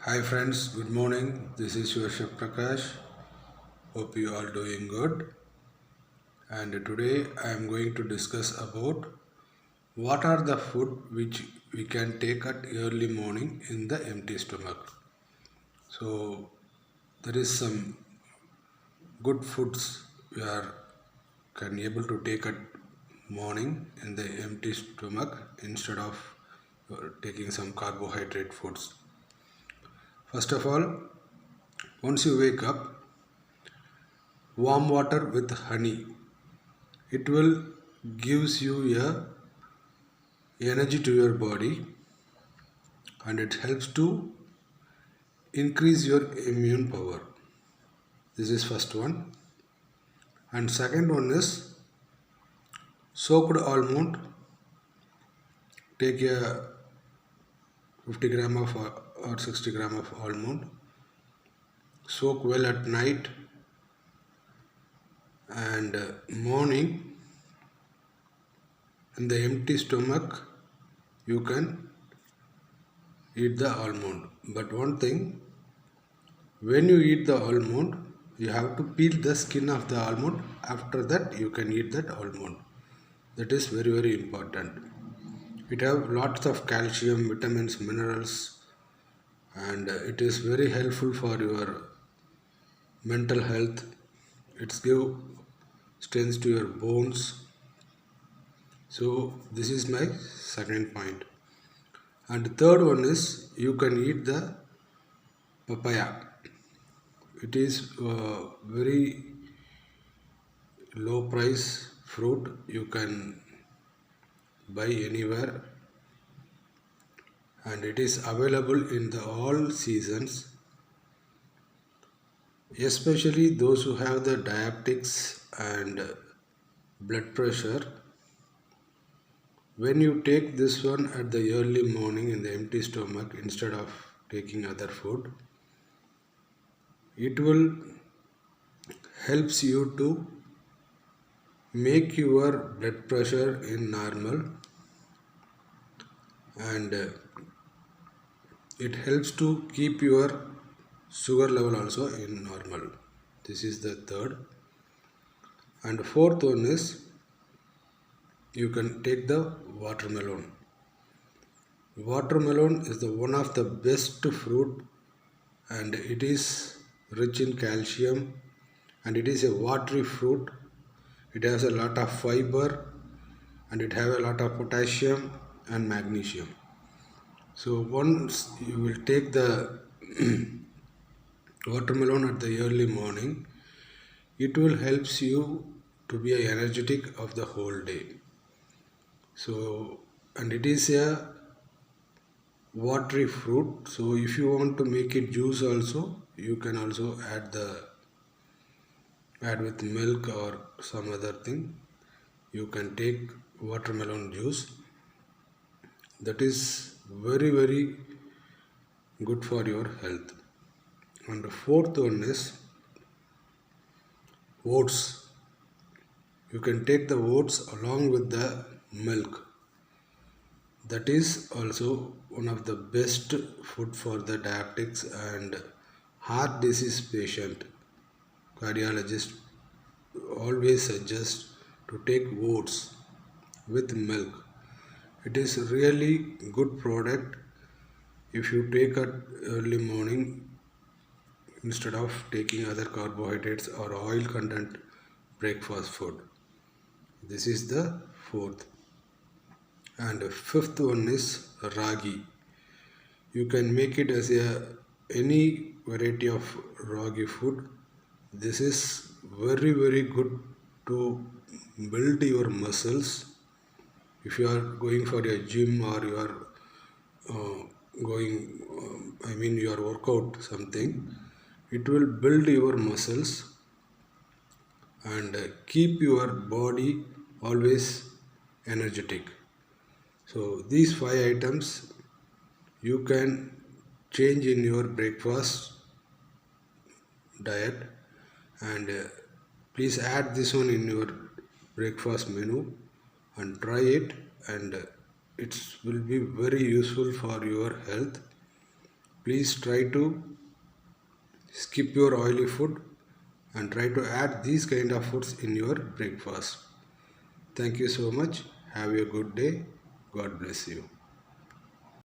Hi friends, good morning. This is your chef Prakkash. Hope you all doing good. And today I am going to discuss about what are the food which we can take at early morning in the empty stomach. So there is some good foods we are can able to take at morning in the empty stomach instead of taking some carbohydrate foods. First of all, once you wake up, warm water with honey. It will gives you a energy to your body and it helps to increase your immune power. This is first one. And second one is soaked almond. Take a 50 gram of or 60 gram of almond. Soak well at night and morning in the empty stomach you can eat the almond. But one thing, when you eat the almond, you have to peel the skin of the almond. After that, you can eat that almond. That is very, very important. It have lots of calcium, vitamins, minerals, and it is very helpful for your mental health. It gives strength to your bones. So this is my second point. And the third one is you can eat the papaya. It is very low price fruit you can buy anywhere and it is available in the all seasons, especially those who have the diabetics and blood pressure. When you take this one at the early morning in the empty stomach instead of taking other food, it will helps you to make your blood pressure in normal and it helps to keep your sugar level also in normal. This is the third. And fourth one is you can take the watermelon. Watermelon is the one of the best fruit and it is rich in calcium and it is a watery fruit. It has a lot of fiber and it have a lot of potassium and magnesium. So once you will take the watermelon at the early morning, it will helps you to be energetic of the whole day. So and it is a watery fruit, so if you want to make it juice also, you can also add with milk or some other thing. You can take watermelon juice. That is very, very good for your health. And the fourth one is oats. You can take the oats along with the milk. That is also one of the best food for the diabetics and heart disease patient. Cardiologist always suggest to take oats with milk. It is really good product if you take at early morning instead of taking other carbohydrates or oil content breakfast food. This is the fourth. And fifth one is ragi. You can make it as any variety of ragi food. This is very, very good to build your muscles. If you are going for a gym or you are your workout something, it will build your muscles and keep your body always energetic. So these five items you can change in your breakfast diet and please add this one in your breakfast menu and try it and it will be very useful for your health Please try to skip your oily food and try to add these kind of foods in your breakfast. Thank you so much. Have a good day. God bless you.